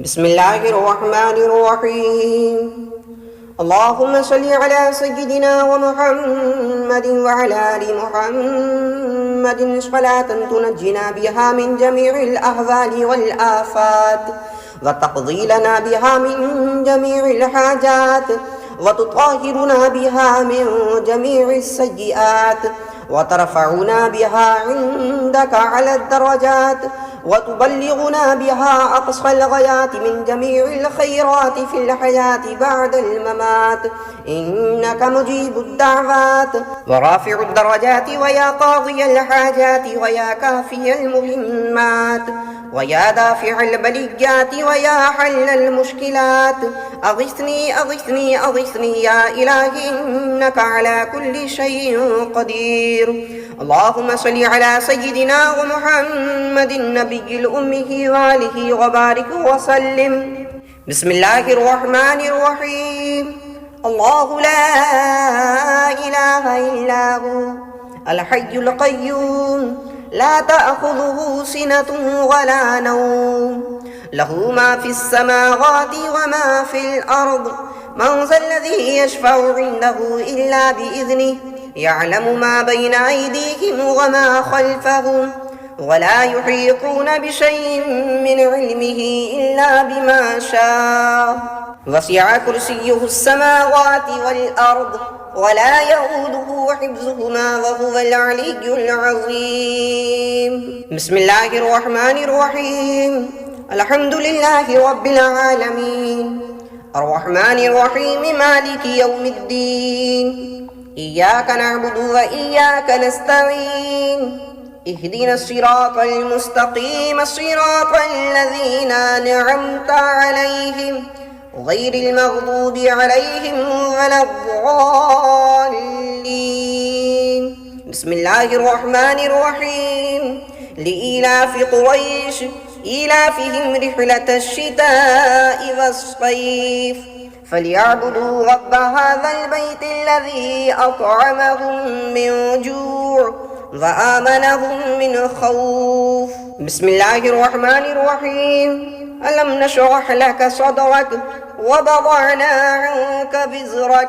بسم الله الرحمن الرحيم. اللهم صل على سيدنا ومحمد وعلى آل محمد صلاة تنجينا بها من جميع الأهوال والآفات، وتقضي لنا بها من جميع الحاجات، وتطهرنا بها من جميع السيئات، وترفعنا بها عندك على الدرجات، وتبلغنا بها أقصى الغايات من جميع الخيرات في الحياة بعد الممات، إنك مجيب الدعوات ورافع الدرجات، ويا قاضي الحاجات، ويا كافي المهمات، ويا دافع البليات، ويا حل المشكلات. أغثني أغثني أغثني يا إلهي، إنك على كل شيء قدير. اللهم صل على سيدنا ومحمد النبي الأمي وآله وبارك وسلم. بسم الله الرحمن الرحيم. الله لا إله إلا هو الحي القيوم، لا تأخذه سنة ولا نوم، له ما في السماوات وما في الأرض. من ذا الذي يشفع عنده إلا بإذنه، يعلم ما بين أيديهم وما خلفهم، ولا يحيطون بشيء من علمه إلا بما شاء. وسع كرسيه السماوات والأرض، ولا يؤوده حفظهما وهو العلي العظيم. بسم الله الرحمن الرحيم. الحمد لله رب العالمين، الرحمن الرحيم، مالك يوم الدين. إياك نعبد وإياك نستعين، اهدنا الصراط المستقيم، صراط الذين أنعمت عليهم غير المغضوب عليهم ولا الضالين. بسم الله الرحمن الرحيم. لإيلاف قريش إيلافهم رحلة الشتاء والصيف، فليعبدوا رب هذا البيت الذي أطعمهم من جوع وآمنهم من خوف. بسم الله الرحمن الرحيم. ألم نشرح لك صدرك ووضعنا عنك وزرك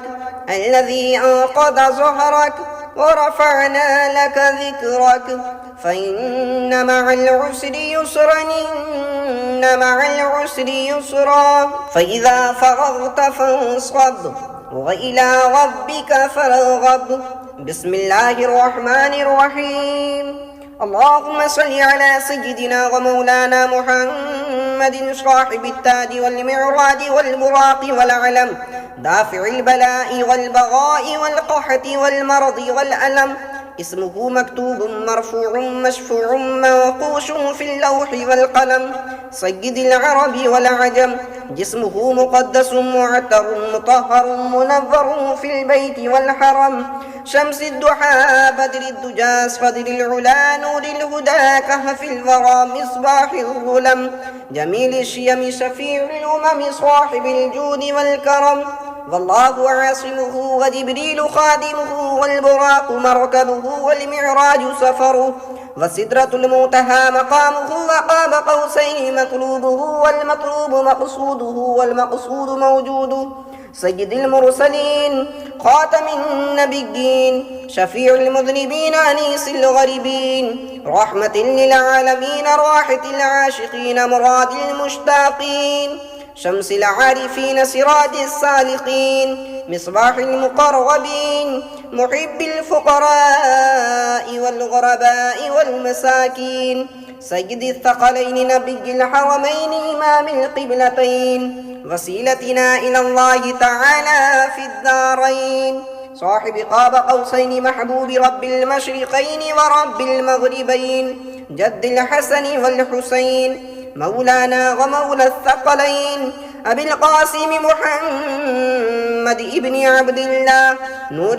الذي أنقض ظهرك، ورفعنا لك ذكرك، فإن مع العسر يسرا، إن مع العسر يسرا، فإذا فرغت فانصب وإلى ربك فارغب. بسم الله الرحمن الرحيم. اللهم صل على سيدنا ومولانا محمد صاحب التاج والمعراج والبراق والعلم، دافع البلاء والبغاء والقحط والمرض والألم. اسمه مكتوب مرفوع مشفوع منقوش في اللوح والقلم، سيد العرب والعجم. جسمه مقدس معتر مطهر منور في البيت والحرم، شمس الضحى بدر الدجى صدر العلا نور الهدى كهف الورى مصباح الظلم، جميل الشيم شفيع الأمم صاحب الجود والكرم. والله عاصمه وجبريل خادمه، والبراق مركبه، والمعراج سفره، والسدرة المنتهى مقامه، وقاب قوسين مطلوبه، والمطلوب مقصوده، والمقصود موجوده. سيد المرسلين خاتم النبيين، شفيع المذنبين أنيس الغريبين، رحمة للعالمين راحة العاشقين مراد المشتاقين، شمس العارفين سراج السالقين، مصباح المقربين، محب الفقراء والغرباء والمساكين، سيد الثقلين نبي الحرمين إمام القبلتين، وسيلتنا إلى الله تعالى في الدارين، صاحب قاب قوسين محبوب رب المشرقين ورب المغربين، جد الحسن والحسين، مولانا ومولى الثقلين، أبي القاسم محمد ابن عبد الله، نور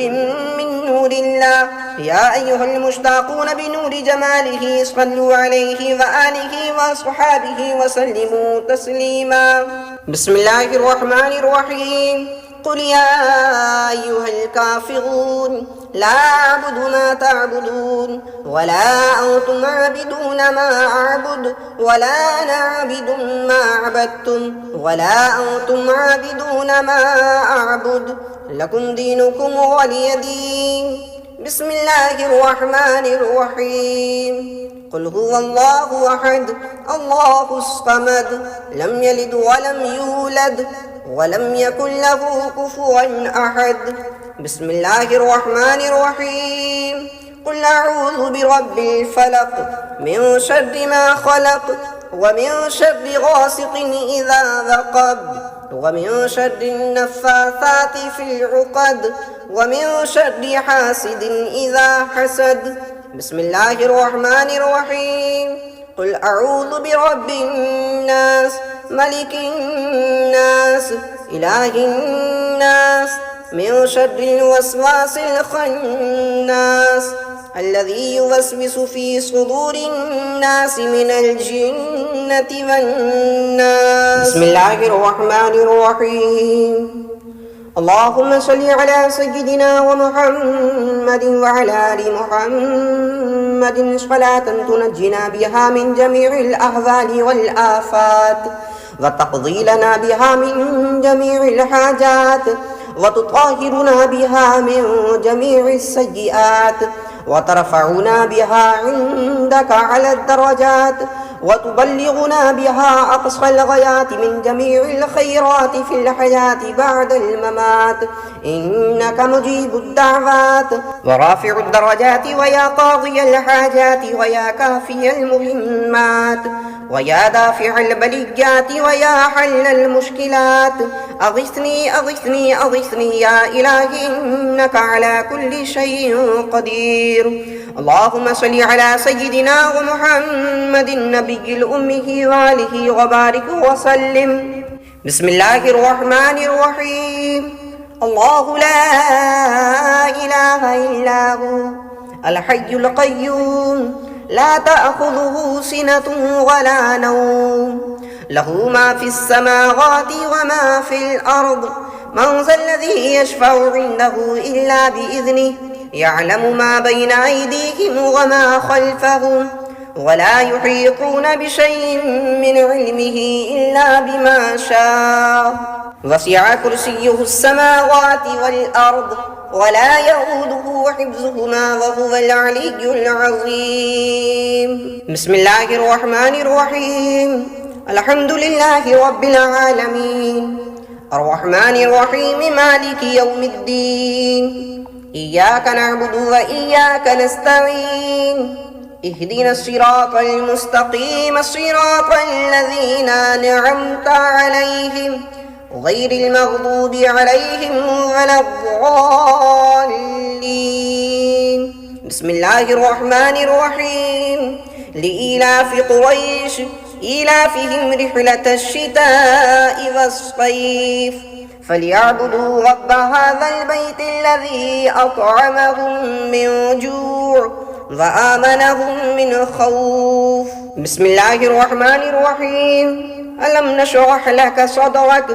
من نور الله. يا أيها المشتاقون بنور جماله صلوا عليه وآله وصحابه وسلموا تسليما. بسم الله الرحمن الرحيم. قل يا أيها الكافرون لا أعبد ما تعبدون ولا أنتم عابدون ما أعبد ولا أنا عابد ما عبدتم ولا أنتم عابدون ما أعبد لكم دينكم ولي دين. بسم الله الرحمن الرحيم. قل هو الله أحد الله الصمد لم يلد ولم يولد ولم يكن له كفوا أحد. بسم الله الرحمن الرحيم. قل أعوذ برب الفلق من شر ما خلق ومن شر غاسق إذا وقب ومن شر النفاثات في العقد ومن شر حاسد إذا حسد. بسم الله الرحمن الرحيم. قل أعوذ برب الناس ملك الناس إله الناس من شر الوسواس الخناس الذي يوسوس في صدور الناس من الجنة والناس. بسم الله الرحمن الرحيم. اللهم صل على سيدنا ومحمد وعلى آل محمد صلاة تنجينا بها من جميع الأهوال والآفات وتقضي لنا بها من جميع الحاجات وتطهرنا بها من جميع السيئات وترفعنا بها عندك على الدرجات وتبلغنا بها أقصى الغايات من جميع الخيرات في الحياة بعد الممات إنك مجيب الدعوات ورافع الدرجات ويا قاضي الحاجات ويا كافي المهمات ويا دافع البليات ويا حل المشكلات. أغثني أغثني أغثني يا إلهي إنك على كل شيء قدير. اللهم صل على سيدنا ومحمد النبي الأمي وآله وبارك وسلم. بسم الله الرحمن الرحيم. الله لا إله إلا هو الحي القيوم لا تأخذه سنة ولا نوم له ما في السماوات وما في الأرض من ذا الذي يشفع عنده إلا بإذنه يعلم ما بين أيديهم وما خلفهم ولا يحيطون بشيء من علمه إلا بما شاء وسع كرسيه السماوات والأرض ولا يؤوده حفظهما وهو العلي العظيم. بسم الله الرحمن الرحيم. الحمد لله رب العالمين الرحمن الرحيم مالك يوم الدين إياك نعبد وإياك نستعين اهدنا الصراط المستقيم صراط الذين أنعمت عليهم غير المغضوب عليهم ولا الضالين. بسم الله الرحمن الرحيم. لإيلاف قريش إيلافهم رحلة الشتاء والصيف فليعبدوا رب هذا البيت الذي أطعمهم من جوع وآمنهم من خوف. بسم الله الرحمن الرحيم. ألم نشرح لك صدرك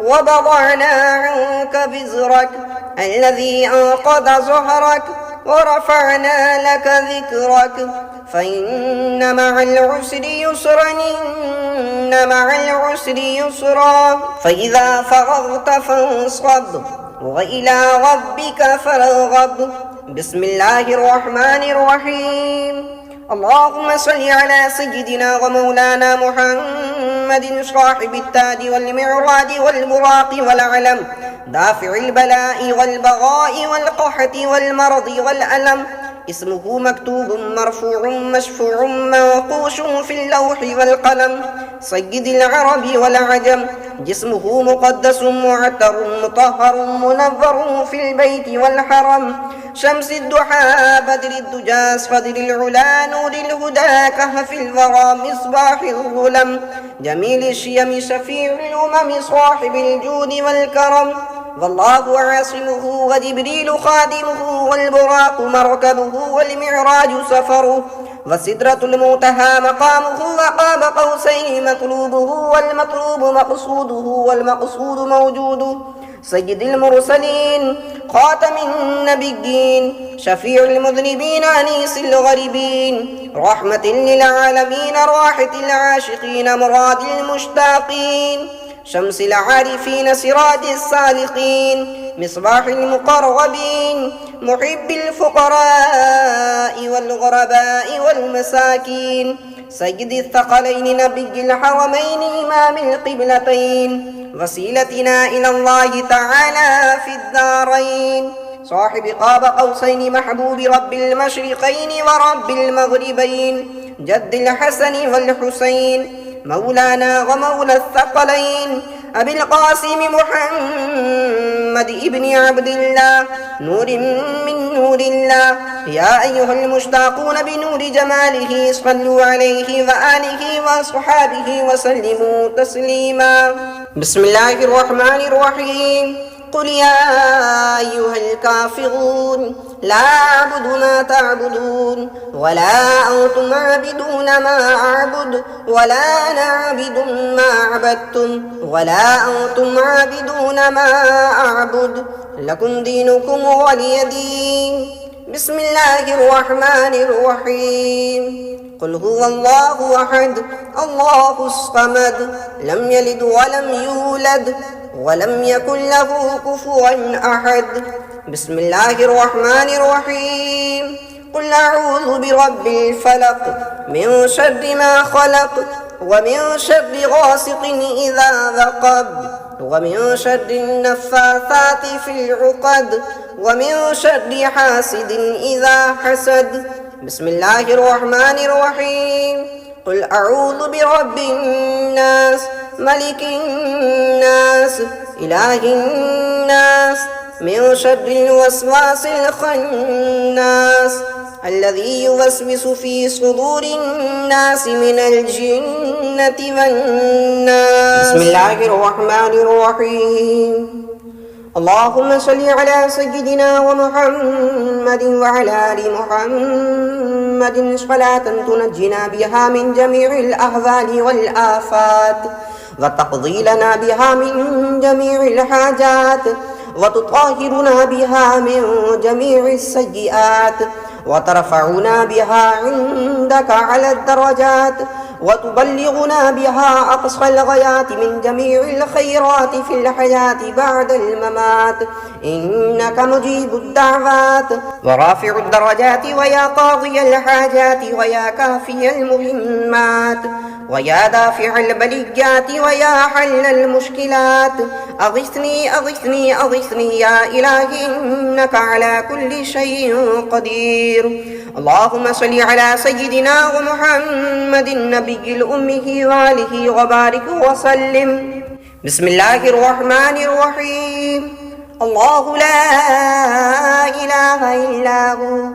ووضعنا عنك وزرك الذي أنقض ظهرك ورفعنا لك ذكرك فإن مع العسر يسرا إن مع العسر يسرا فإذا فرغت فانصب وإلى ربك فارغب. بسم الله الرحمن الرحيم. اللهم صل على سيدنا ومولانا محمد صاحب التاج والمعراج والبراق والعلم دافع البلاء والبغاء والقحط والمرض والألم اسمه مكتوب مرفوع مشفوع منقوش في اللوح والقلم سيد العرب والعجم جسمه مقدس معتر مطهر منور في البيت والحرم شمس الضحى بدر الدجى صدر العلا نور الهدى كهف الورى مصباح الظلم جميل الشيم شفيع الأمم صاحب الجود والكرم والله عاصمه وجبريل خادمه والبراق مركبه والمعراج سفره وسدرة المنتهى مقامه وقاب قوسين مطلوبه والمطلوب مقصوده والمقصود موجوده سيد المرسلين خاتم النبيين شفيع المذنبين أنيس الغريبين رحمة للعالمين راحة العاشقين مراد المشتاقين شمس العارفين سراج السالقين مصباح المقربين محب الفقراء والغرباء والمساكين سيد الثقلين نبي الحرمين إمام القبلتين وسيلتنا إلى الله تعالى في الدارين صاحب قاب قوسين محبوب رب المشرقين ورب المغربين جد الحسن والحسين مولانا ومولى الثقلين أبي القاسم محمد ابن عبد الله نور من نور الله يا أيها المشتاقون بنور جماله صلوا عليه وآله وصحابه وسلموا تسليما. بسم الله الرحمن الرحيم. قل يا أيها الكافرون لا أعبد ما تعبدون ولا أنتم عابدون ما أعبد ولا أنا عابد ما عبدتم ولا أنتم عابدون ما أعبد لكم دينكم ولي دين. بسم الله الرحمن الرحيم. قل هو الله أحد الله الصمد لم يلد ولم يولد ولم يكن له كفوا أحد. بسم الله الرحمن الرحيم. قل أعوذ برب الفلق من شر ما خلق ومن شر غاسق إذا وقب ومن شر النفاثات في العقد ومن شر حاسد إذا حسد. بسم الله الرحمن الرحيم. قل أعوذ برب الناس ملك الناس إله الناس من شر الوسواس الخناس الذي يوسوس في صدور الناس من الجنة والناس. بسم الله الرحمن الرحيم. اللهم صل على سيدنا ومحمد وعلى آل محمد صلاة تنجينا بها من جميع الأهوال والآفات وتقضي لنا بها من جميع الحاجات وتطهرنا بها من جميع السيئات وترفعنا بها عندك على الدرجات وتبلغنا بها أقصى الغايات من جميع الخيرات في الحياة بعد الممات إنك مجيب الدعوات ورافع الدرجات ويا قاضي الحاجات ويا كافي المهمات ويا دافع البليات ويا حل المشكلات أغثني أغثني أغثني يا إلهي إنك على كل شيء قدير. اللهم صل على سيدنا ومحمد النبي الأمي وآله وبارك وسلم. بسم الله الرحمن الرحيم. الله لا إله إلا هو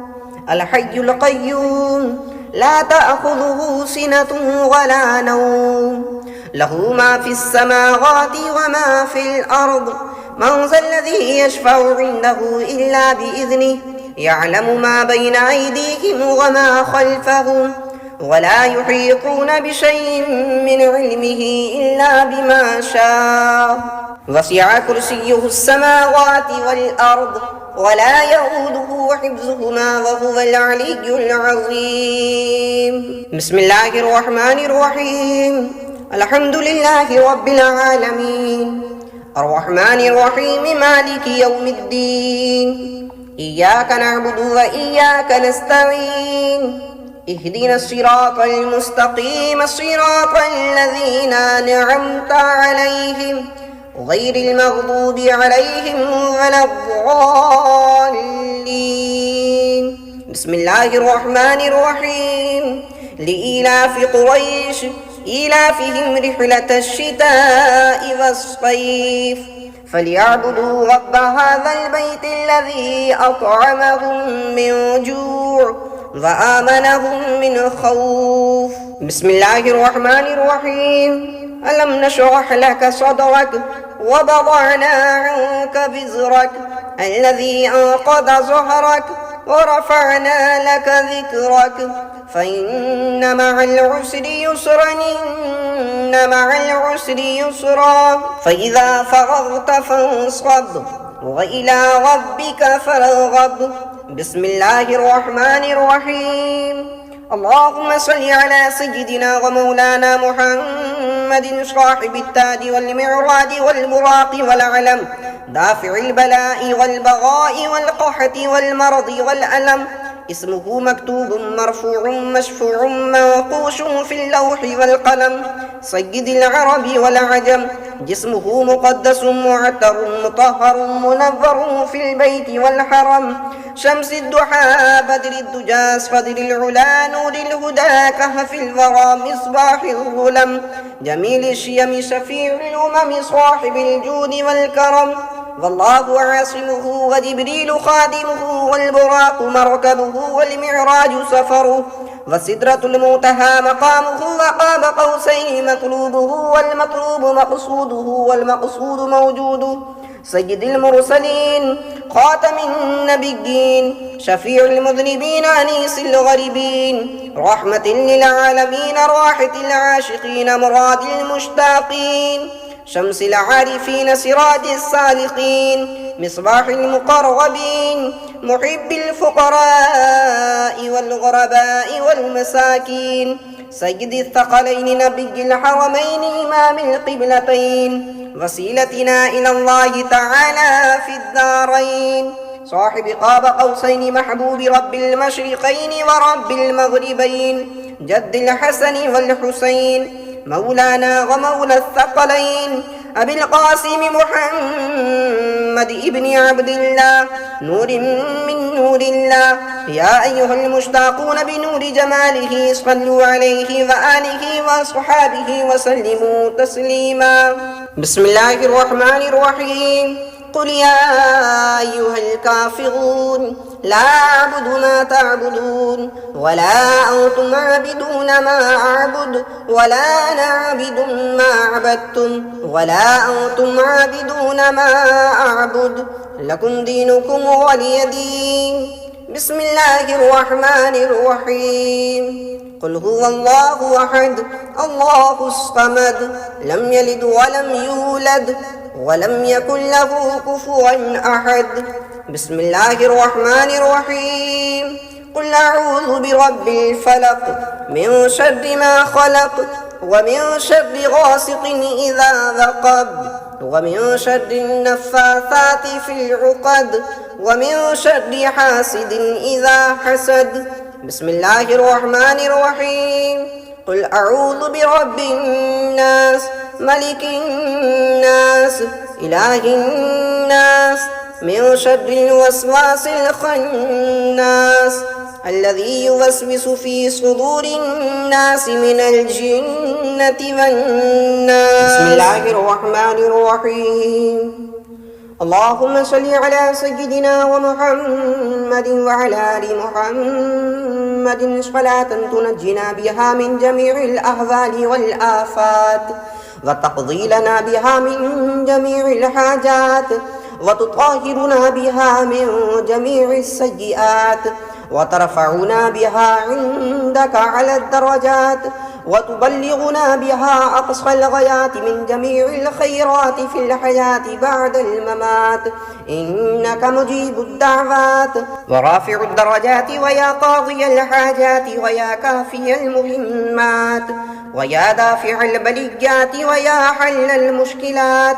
الحي القيوم لا تأخذه سنة ولا نوم له ما في السماوات وما في الأرض من ذا الذي يشفع عنده إلا بإذنه يعلم ما بين أيديهم وما خلفهم ولا يحيطون بشيء من علمه إلا بما شاء وسع كرسيه السماوات والأرض ولا يؤوده حفظهما وهو العلي العظيم. بسم الله الرحمن الرحيم. الحمد لله رب العالمين الرحمن الرحيم مالك يوم الدين إياك نعبد وإياك نستعين اهدنا الصراط المستقيم صراط الذين أنعمت عليهم غير المغضوب عليهم ولا الضالين. بسم الله الرحمن الرحيم. لإيلاف قريش إيلافهم رحلة الشتاء والصيف فليعبدوا رب هذا البيت الذي أطعمهم من جوع وآمنهم من خوف. بسم الله الرحمن الرحيم. ألم نشرح لك صدرك ووضعنا عنك وزرك الذي أنقض ظهرك ورفعنا لك ذكرك فإن مع العسر يسرا إن مع العسر يسرا فإذا فرغت فانصب وإلى ربك فارغب. بسم الله الرحمن الرحيم. اللهم صل على سيدنا ومولانا محمد صاحب التاج والمعراج والبراق والعلم، دافع البلاء والبغاء والقحط والمرض والألم، اسمه مكتوب مرفوع مشفوع منقوش في اللوح والقلم، سيد العرب والعجم، جسمه مقدس معتر مطهر منور في البيت والحرم، شمس الضحى بدر الدجى صدر العلا نور الهدى كهف الورى مصباح الظلم، جميل الشيم شفيع الأمم صاحب الجود والكرم، والله عاصمه وجبريل خادمه والبراق مركبه والمعراج سفره، وسدرة المنتهى مقامه وقاب قوسين مطلوبه والمطلوب مقصوده والمقصود موجوده، سيد المرسلين خاتم النبيين شفيع المذنبين أنيس الغريبين، رحمة للعالمين راحة العاشقين مراد المشتاقين، شمس العارفين سراج السالقين مصباح المقربين، محب الفقراء والغرباء والمساكين، سيد الثقلين نبي الحرمين إمام القبلتين، وسيلتنا إلى الله تعالى في الدارين، صاحب قاب قوسين محبوب رب المشرقين ورب المغربين، جد الحسن والحسين مولانا ومولى الثقلين، أبي القاسم محمد ابن عبد الله نور من نور الله، يا أيها المشتاقون بنور جماله صلوا عليه وآله وأصحابه وسلموا تسليما. بسم الله الرحمن الرحيم. قل يا أيها الكافرون لا أعبد ما تعبدون ولا أنتم عابدون ما أعبد ولا أنا عابد ما عبدتم ولا أنتم عابدون ما أعبد لكم دينكم ولي دين. بسم الله الرحمن الرحيم. قل هو الله أحد الله الصمد لم يلد ولم يولد ولم يكن له كفوا أحد. بسم الله الرحمن الرحيم. قل أعوذ برب الفلق من شر ما خلق ومن شر غاسق إذا وقب ومن شر النفاثات في العقد ومن شر حاسد إذا حسد. بسم الله الرحمن الرحيم. قل أعوذ برب الناس ملك الناس إله الناس من شر الوسواس الخناس الذي يوسوس في صدور الناس من الجنة والناس. بسم الله الرحمن الرحيم. اللهم صل على سيدنا ومحمد وعلى آل محمد صلاة تنجينا بها من جميع الأهوال والآفات وتقضي لنا بها من جميع الحاجات وتطهرنا بها من جميع السيئات وترفعنا بها عندك على الدرجات وتبلغنا بها أقصى الغايات من جميع الخيرات في الحياة بعد الممات إنك مجيب الدعوات ورافع الدرجات ويا قاضي الحاجات ويا كافي المهمات ويا دافع البليات ويا حل المشكلات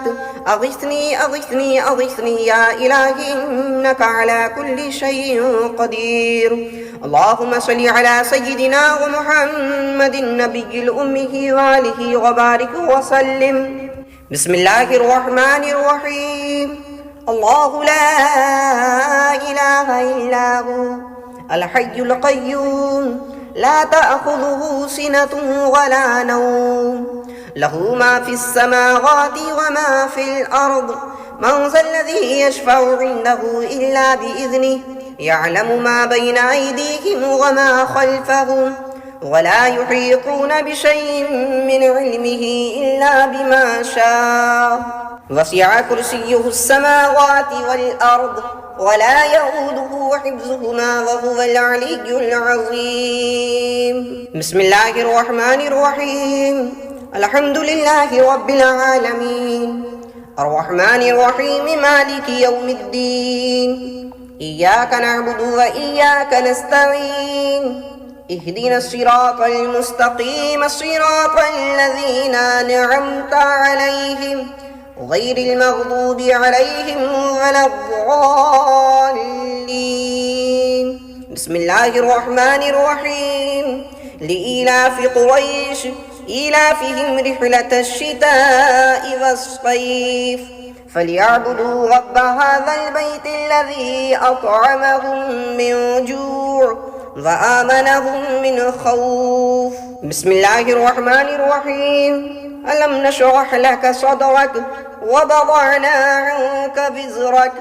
أغثني أغثني أغثني يا إلهي إنك على كل شيء قدير. اللهم صل على سيدنا ومحمد النبي الأمي وآله وبارك وسلم. بسم الله الرحمن الرحيم. الله لا إله إلا هو الحي القيوم لا تأخذه سنة ولا نوم له ما في السماوات وما في الأرض من ذا الذي يشفع عنده إلا بإذنه يعلم ما بين أيديهم وما خلفهم ولا يحيطون بشيء من علمه إلا بما شاء وسع كرسيه السماوات والأرض ولا يؤوده حفظهما وهو العلي العظيم. بسم الله الرحمن الرحيم. الحمد لله رب العالمين الرحمن الرحيم مالك يوم الدين إياك نعبد وإياك نستعين اهدنا الصراط المستقيم صراط الذين أنعمت عليهم غير المغضوب عليهم ولا الضالين. بسم الله الرحمن الرحيم. لإيلاف قريش إيلافهم رحلة الشتاء والصيف فليعبدوا رب هذا البيت الذي أطعمهم من جوع وآمنهم من خوف. بسم الله الرحمن الرحيم. ألم نشرح لك صدرك ووضعنا عنك وزرك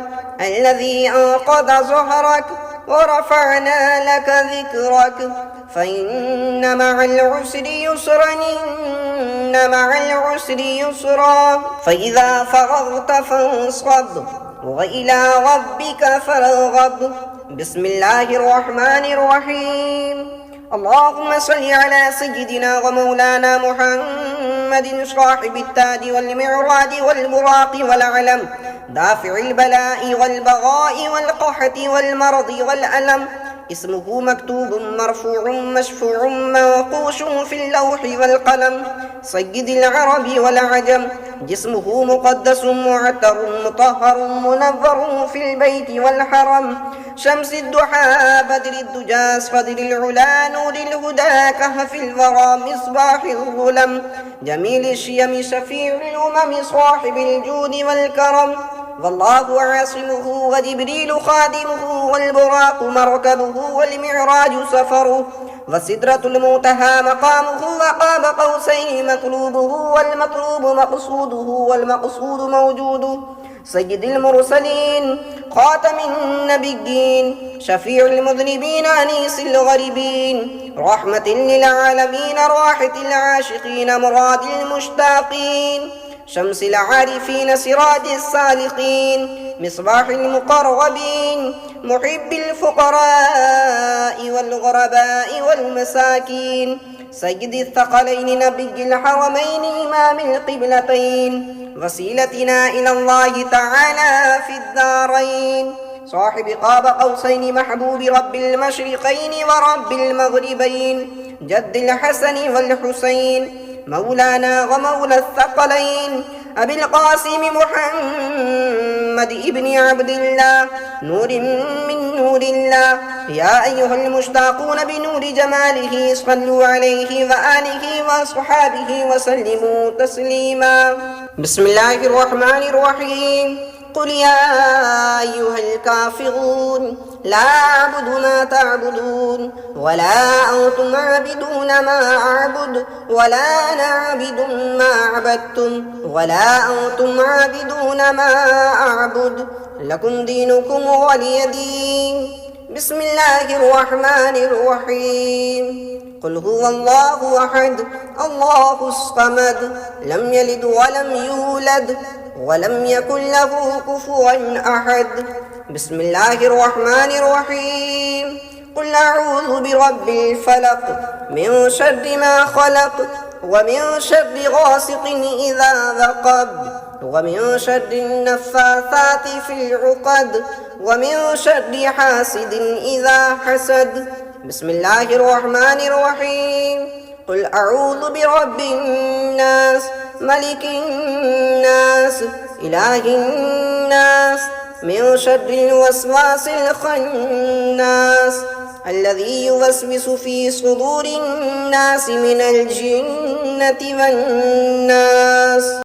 الذي أنقض ظهرك ورفعنا لك ذكرك فإن مع العسر يسرا إن مع العسر يسرا فإذا فرغت فانصب وإلى ربك فارغب. بسم الله الرحمن الرحيم. اللهم صل على سيدنا ومولانا محمد صاحب التاج والمعراج والبراق والعلم دافع البلاء والبغاء والقحط والمرض والألم اسمه مكتوب مرفوع مشفوع منقوش في اللوح والقلم سيد العرب والعجم جسمه مقدس معتر مطهر منور في البيت والحرم شمس الضحى بدر الدجى صدر العلا نور الهدى كهف الورى مصباح الظلم جميل الشيم شفيع الأمم صاحب الجود والكرم والله عاصمه وجبريل خادمه والبراق مركبه والمعراج سفره والسدرة المنتهى مقامه وقاب قوسين مطلوبه والمطلوب مقصوده والمقصود موجوده سيد المرسلين خاتم النبيين شفيع المذنبين أنيس الغريبين رحمة للعالمين راحة العاشقين مراد المشتاقين شمس العارفين سراج السالقين مصباح المقربين محب الفقراء والغرباء والمساكين سيد الثقلين نبي الحرمين إمام القبلتين وسيلتنا إلى الله تعالى في الدارين صاحب قاب قوسين محبوب رب المشرقين ورب المغربين جد الحسن والحسين مولانا ومولى الثقلين أبي القاسم محمد ابن عبد الله نور من نور الله يا أيها المشتاقون بنور جماله صلوا عليه وآله وأصحابه وسلموا تسليما. بسم الله الرحمن الرحيم. قل يا أيها الكافرون لا أعبد ما تعبدون ولا أنتم عابدون ما أعبد ولا أنا عابد ما عبدتم ولا أنتم عابدون ما أعبد لكم دينكم ولي دين. بسم الله الرحمن الرحيم. قل هو الله أحد الله الصمد لم يلد ولم يولد ولم يكن له كفوا أحد. بسم الله الرحمن الرحيم. قل أعوذ برب الفلق من شر ما خلق ومن شر غاسق إذا وقب ومن شر النفاثات في العقد ومن شر حاسد إذا حسد. بسم الله الرحمن الرحيم. قل أعوذ برب الناس ملك الناس إله الناس من شر الوسواس الخناس الذي يوسوس في صدور الناس من الجنة والناس.